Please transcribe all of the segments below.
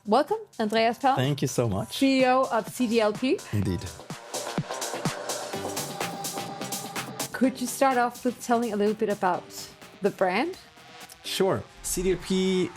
Welcome, Andreas Palm. Thank you so much. CEO of CDLP. Indeed. Could you start off with telling a little bit about the brand? Sure. CDLP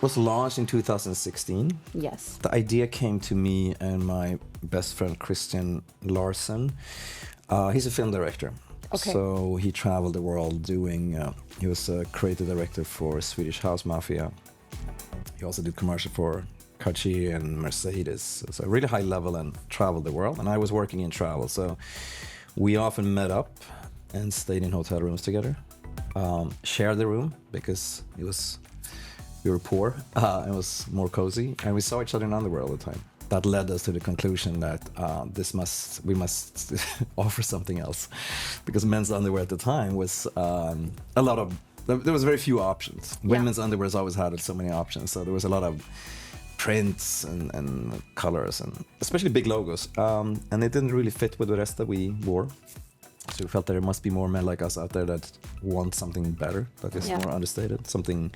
was launched in 2016. Yes. The idea came to me and my best friend Christian Larsen. He's a film director. Okay. So he traveled the world doing, he was a creative director for Swedish House Mafia. He also did commercial for Cartier and Mercedes. So really high level and traveled the world. And I was working in travel. So we often met up and stayed in hotel rooms together. Shared the room because we were poor. It was more cozy. And we saw each other in underwear all the time. That led us to the conclusion that we must offer something else, because men's underwear at the time was there was very few options. Yeah. Women's underwear has always had so many options, so there was a lot of prints and colors and especially big logos, and it didn't really fit with the rest that we wore. So we felt that there must be more men like us out there that want something better, that is more understated, something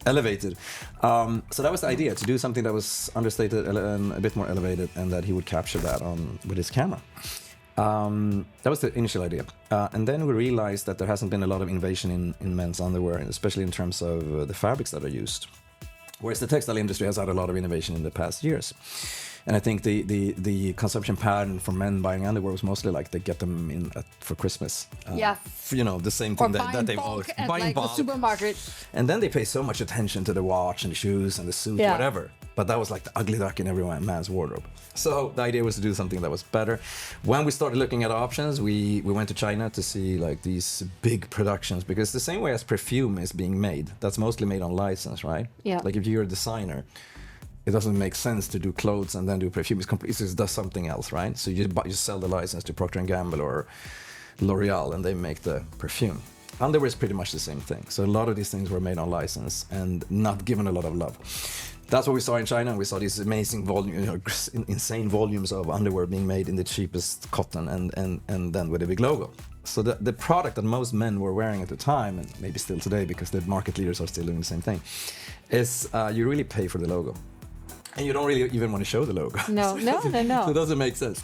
elevated. So that was the idea, to do something that was understated and a bit more elevated, and that he would capture that with his camera. That was the initial idea. And then we realized that there hasn't been a lot of innovation in men's underwear, especially in terms of the fabrics that are used. Whereas the textile industry has had a lot of innovation in the past years. And I think the consumption pattern for men buying underwear was mostly like they get them in for Christmas. The same thing that they've always buying bulk at the supermarket. And then they pay so much attention to the watch and the shoes and the suit, whatever. But that was like the ugly duck in every man's wardrobe. So the idea was to do something that was better. When we started looking at options, we went to China to see like these big productions, because the same way as perfume is being made, that's mostly made on license, right? Yeah. Like if you're a designer, it doesn't make sense to do clothes and then do perfume. It just does something else, right? So you sell the license to Procter & Gamble or L'Oreal, and they make the perfume. Underwear is pretty much the same thing. So a lot of these things were made on license and not given a lot of love. That's what we saw in China. We saw these amazing insane volumes of underwear being made in the cheapest cotton and then with a big logo. So the product that most men were wearing at the time, and maybe still today because the market leaders are still doing the same thing, is you really pay for the logo. And you don't really even want to show the logo. No. So it doesn't make sense.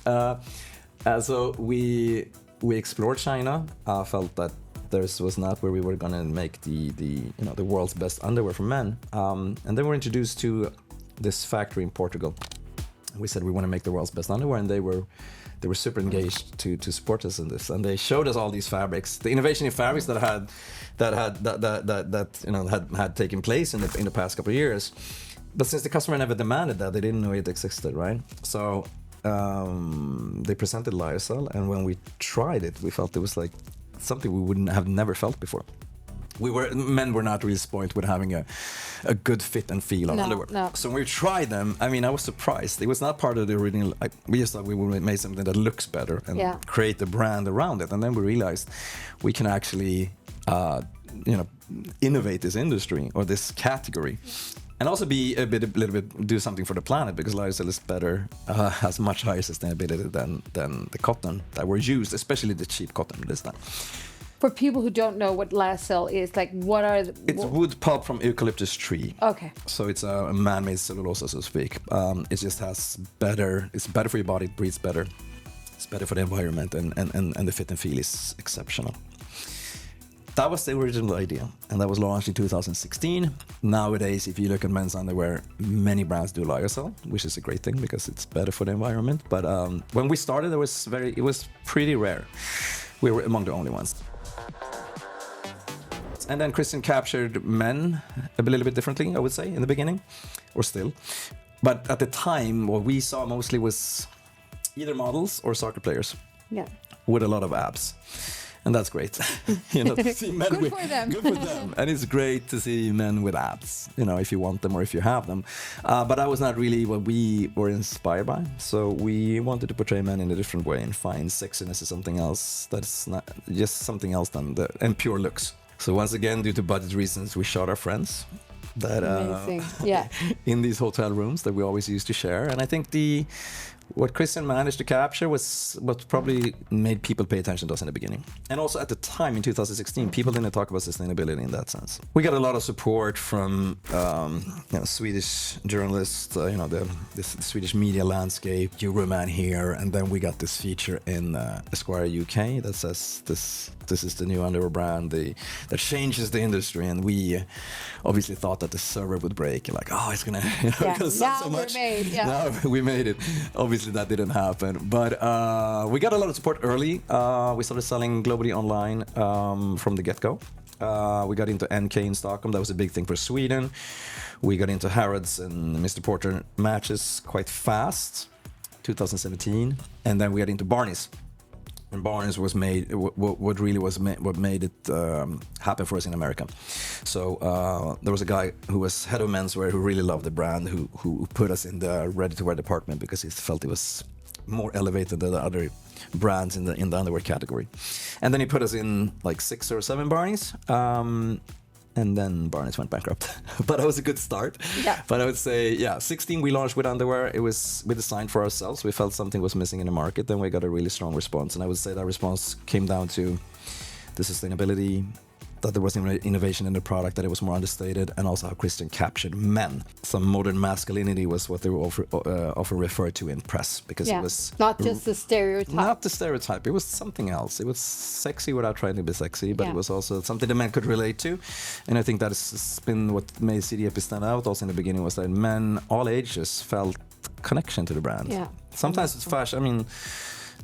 So we explored China. Felt that this was not where we were going to make the world's best underwear for men. And then we were introduced to this factory in Portugal. We said we want to make the world's best underwear, and they were super engaged to support us in this. And they showed us all these fabrics, the innovation in fabrics that had taken place in the past couple of years. But since the customer never demanded that, they didn't know it existed, right? So they presented Lyocell, and when we tried it, we felt it was like something we wouldn't have never felt before. Men were not really spoiled with having a good fit and feel on underwear. No. So when we tried them, I mean, I was surprised. It was not part of the original. We just thought we would make something that looks better and create a brand around it. And then we realized we can actually, innovate this industry or this category. And also be do something for the planet, because Lyocell is better, has much higher sustainability than the cotton that were used, especially the cheap cotton this time. For people who don't know what Lyocell is, like what are the... It's wood pulp from eucalyptus tree. Okay. So it's a man-made cellulose, so to speak. It just has it's better for your body, it breathes better. It's better for the environment, and the fit and feel is exceptional. That was the original idea, and that was launched in 2016. Nowadays, if you look at men's underwear, many brands do Lyocell, which is a great thing because it's better for the environment. But when we started, it was pretty rare. We were among the only ones. And then Christian captured men a little bit differently, I would say, in the beginning, or still. But at the time, what we saw mostly was either models or soccer players with a lot of abs. And that's great. To see men Good for them. Good for them. And it's great to see men with abs, if you want them or if you have them. But that was not really what we were inspired by. So we wanted to portray men in a different way and find sexiness as something else that's not just something else and pure looks. So once again, due to budget reasons, we shot our friends that Amazing. in these hotel rooms that we always used to share. And I think what Christian managed to capture was what probably made people pay attention to us in the beginning. And also at the time in 2016, people didn't talk about sustainability in that sense. We got a lot of support from Swedish journalists, the Swedish media landscape, Euroman here, and then we got this feature in Esquire UK that says this is the new underwear brand that changes the industry, and we obviously thought that the server would break. Like, oh, it's gonna, sell so much. Now we made it. Obviously, that didn't happen, but we got a lot of support early. We started selling globally online from the get-go. We got into NK in Stockholm. That was a big thing for Sweden. We got into Harrods and Mr. Porter matches quite fast, 2017, and then we got into Barney's. And Barnes was made what made it happen for us in America. So there was a guy who was head of menswear who really loved the brand, who put us in the ready-to-wear department because he felt it was more elevated than the other brands in the underwear category. And then he put us in like 6 or 7 Barneys. And then Barnes went bankrupt. But it was a good start. Yeah. But I would say, 16 we launched with underwear. We designed for ourselves. We felt something was missing in the market. Then we got a really strong response. And I would say that response came down to the sustainability, that there was innovation in the product, that it was more understated, and also how Christian captured men. Some modern masculinity was what they were often referred to in press, because it was not just the stereotype. Not the stereotype. It was something else. It was sexy without trying to be sexy, but it was also something the men could relate to. And I think that has been what made CDLP stand out also in the beginning, was that men, all ages, felt connection to the brand. Yeah. Sometimes it's fashion. I mean,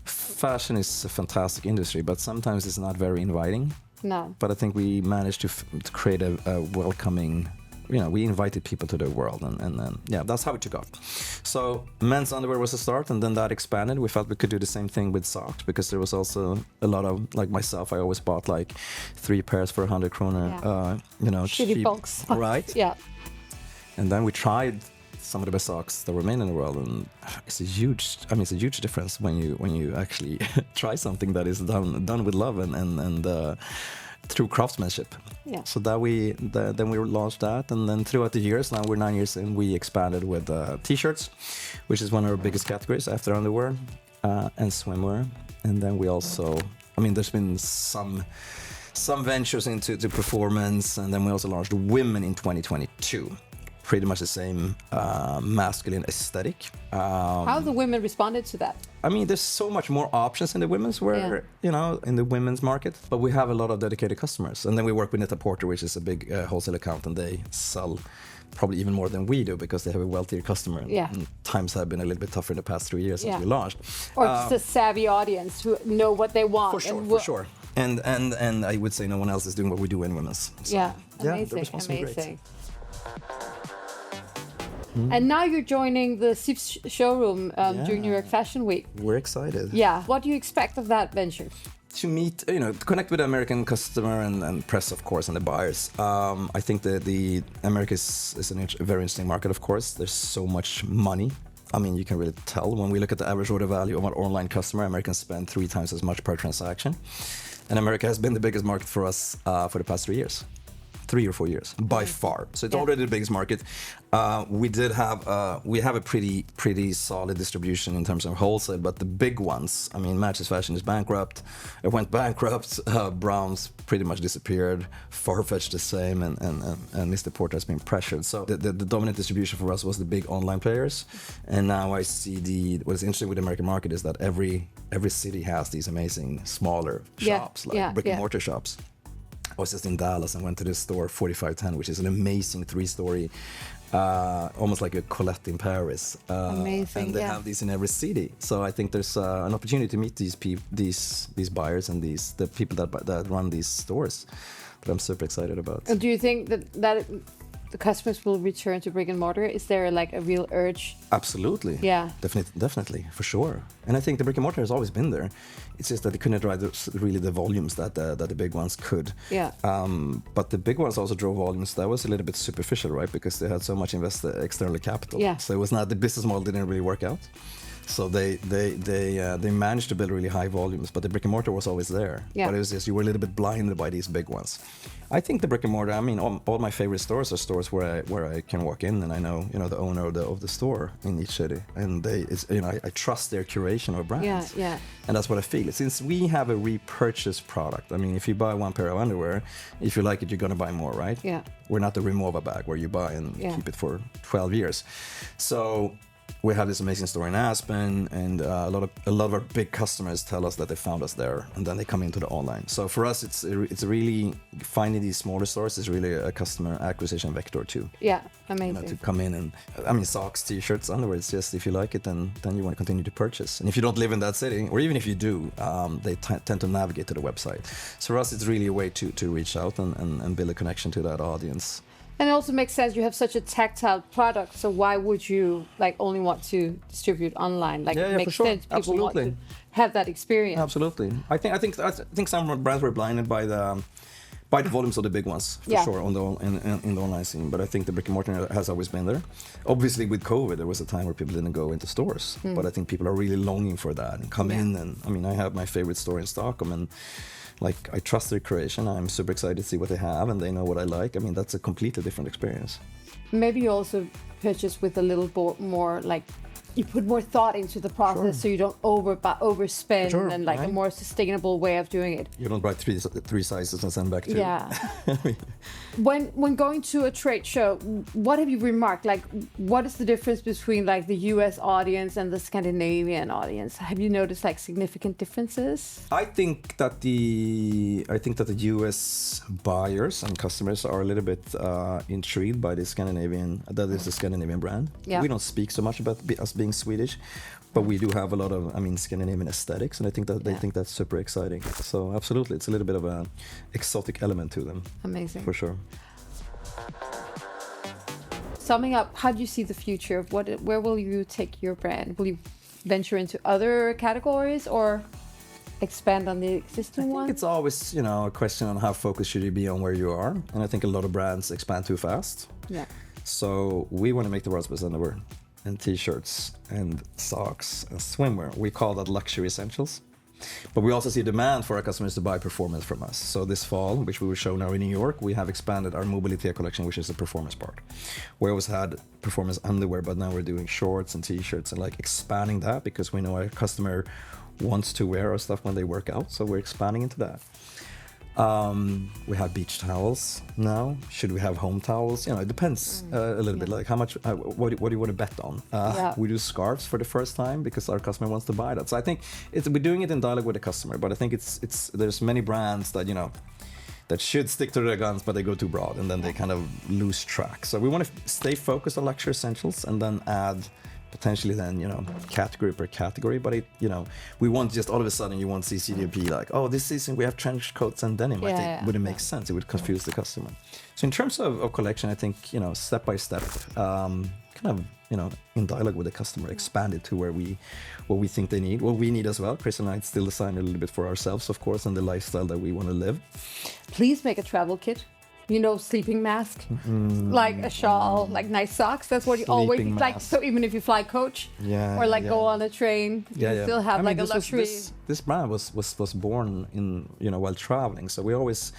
fashion is a fantastic industry, but sometimes it's not very inviting. No. But I think we managed to create a welcoming, we invited people to the world, and that's how it took off. So men's underwear was a start, and then that expanded. We felt we could do the same thing with socks, because there was also a lot of, like myself, I always bought like 3 pairs for 100 kronor, cheap box. Right? Yeah. And then we tried some of the best socks that were made in the world, and it's a huge difference when you actually try something that is done with love and through craftsmanship. Yeah. So that then we launched that, and then throughout the years, now we're 9 years in, we expanded with t-shirts, which is one of our biggest categories after underwear, and swimwear, and then we also, there's been some ventures into performance, and then we also launched women in 2022. Pretty much the same masculine aesthetic. How have the women responded to that? There's so much more options in the women's wear, in the women's market, but we have a lot of dedicated customers. And then we work with Mr. Porter, which is a big wholesale account, and they sell probably even more than we do because they have a wealthier customer. Yeah. And times have been a little bit tougher in the past 3 years since we launched. Or just a savvy audience who know what they want. For sure. And I would say no one else is doing what we do in women's. So, amazing. And now you're joining the CIFF showroom during New York Fashion Week. We're excited. Yeah. What do you expect of that venture? To meet, to connect with the American customer and press, of course, and the buyers. I think that the America is a very interesting market, of course. There's so much money. You can really tell when we look at the average order value of an online customer. Americans spend 3 times as much per transaction. And America has been the biggest market for us for the past 3 years. 3 or 4 years, by far. So it's already the biggest market. We have a pretty solid distribution in terms of wholesale, but the big ones, Matches Fashion is bankrupt. It went bankrupt. Browns pretty much disappeared. Farfetch the same, and Mr. Porter has been pressured. So the dominant distribution for us was the big online players. And now I see what is interesting with the American market is that every city has these amazing smaller shops, brick and mortar shops. I was just in Dallas and went to this store, 4510, which is an amazing 3-story, almost like a Colette in Paris. Amazing, and they have these in every city. So I think there's an opportunity to meet these buyers and the people that run these stores that I'm super excited about. And do you think that the customers will return to brick and mortar? Is there like a real urge? Absolutely. Yeah. Definitely, for sure. And I think the brick and mortar has always been there. It's just that they couldn't drive the volumes that the big ones could. Yeah. But the big ones also drove volumes that was a little bit superficial, right? Because they had so much external capital. Yeah. So it was not, the business model didn't really work out. So they managed to build really high volumes, but the brick and mortar was always there. Yeah. But it was just, you were a little bit blinded by these big ones. I think the brick and mortar, I mean, all my favorite stores are stores where I can walk in and I know, the owner of the store in each city, and I trust their curation of brands. Yeah. And that's what I feel. Since we have a repurchase product, I mean, if you buy one pair of underwear, if you like it, you're gonna buy more, right? Yeah. We're not the Remova bag where you buy and keep it for 12 years. So we have this amazing store in Aspen, and a lot of our big customers tell us that they found us there, and then they come into the online. So for us, it's really finding these smaller stores is really a customer acquisition vector too. Yeah, amazing. To come in and, I mean, socks, t-shirts, underwear. It's just, if you like it, then you want to continue to purchase. And if you don't live in that city, or even if you do, they tend to navigate to the website. So for us, it's really a way to reach out and build a connection to that audience. And it also makes sense. You have such a tactile product, so why would you only want to distribute online? It makes sense. People want to have that experience. Absolutely. I think some brands were blinded by the volumes of the big ones, for sure, in the online scene. But I think the brick and mortar has always been there. Obviously, with COVID, there was a time where people didn't go into stores. But I think people are really longing for that and come in. And I mean, I have my favorite store in Stockholm, and I trust their creation. I'm super excited to see what they have, and they know what I like. I mean, that's a completely different experience. Maybe you also purchase with a little more you put more thought into the process, so you don't overspend, and a more sustainable way of doing it. You don't buy three sizes and send back two. Yeah. When going to a trade show, what have you remarked? What is the difference between the U.S. audience and the Scandinavian audience? Have you noticed significant differences? I think that the U.S. buyers and customers are a little bit intrigued by the Scandinavian brand. Yeah. We don't speak so much about us being Swedish, but we do have a lot of, Scandinavian aesthetics, and I think that they think that's super exciting. So absolutely, it's a little bit of an exotic element to them. Amazing. For sure. Summing up, how do you see the future? Where will you take your brand? Will you venture into other categories or expand on the existing one? I think it's always, a question on how focused should you be on where you are, and I think a lot of brands expand too fast. Yeah. So we want to make the world's best underwear, and t-shirts and socks and swimwear. We call that luxury essentials. But we also see demand for our customers to buy performance from us. So this fall, which we will show now in New York, we have expanded our Mobilité collection, which is the performance part. We always had performance underwear, but now we're doing shorts and t-shirts and expanding that, because we know our customer wants to wear our stuff when they work out. So we're expanding into that. We have beach towels now. Should we have home towels? It depends a little bit. How much? What do you want to bet on? We do scarves for the first time because our customer wants to buy that. So I think we're doing it in dialogue with the customer. But I think there's many brands that that should stick to their guns, but they go too broad and then they kind of lose track. So we want to stay focused on luxury essentials and then add potentially then, category per category, but we want just all of a sudden you won't see CDLP this season we have trench coats and denim. I think wouldn't make sense. It would confuse the customer. So in terms of collection, I think, step by step, in dialogue with the customer, expand it to what we think they need, what we need as well. Chris and I still design a little bit for ourselves, of course, and the lifestyle that we want to live. Please make a travel kit. Sleeping mask, a shawl, nice socks. That's what you always like. So even if you fly coach or go on a train, you still have a luxury. This brand was born in while traveling. So we always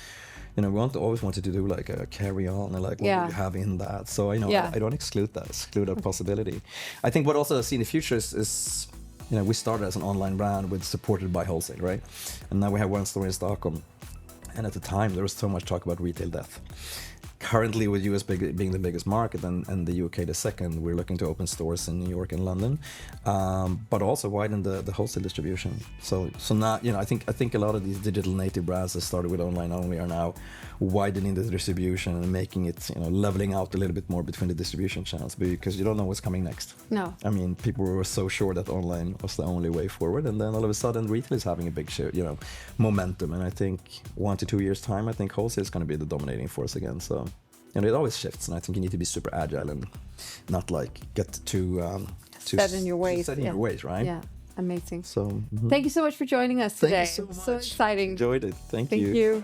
always wanted to do a carry-on and what do you have in that. So I don't exclude that possibility. I think what also I see in the future is we started as an online brand supported by wholesale, right? And now we have one store in Stockholm. And at the time, there was so much talk about retail death. Currently, with US being the biggest market and the UK the second, we're looking to open stores in New York and London, but also widen the wholesale distribution. So now, I think a lot of these digital native brands that started with online only are now widening the distribution and making it, leveling out a little bit more between the distribution channels, because you don't know what's coming next. No. I mean, people were so sure that online was the only way forward, and then all of a sudden, retail is having a big share, momentum. And I think 1 to 2 years time, I think wholesale is going to be the dominating force again. So, it always shifts, and I think you need to be super agile and not get too set in your ways. Set in your ways, right? Yeah, amazing. So, thank you so much for joining us today. Thank you so much. So exciting. Enjoyed it. Thank you. Thank you.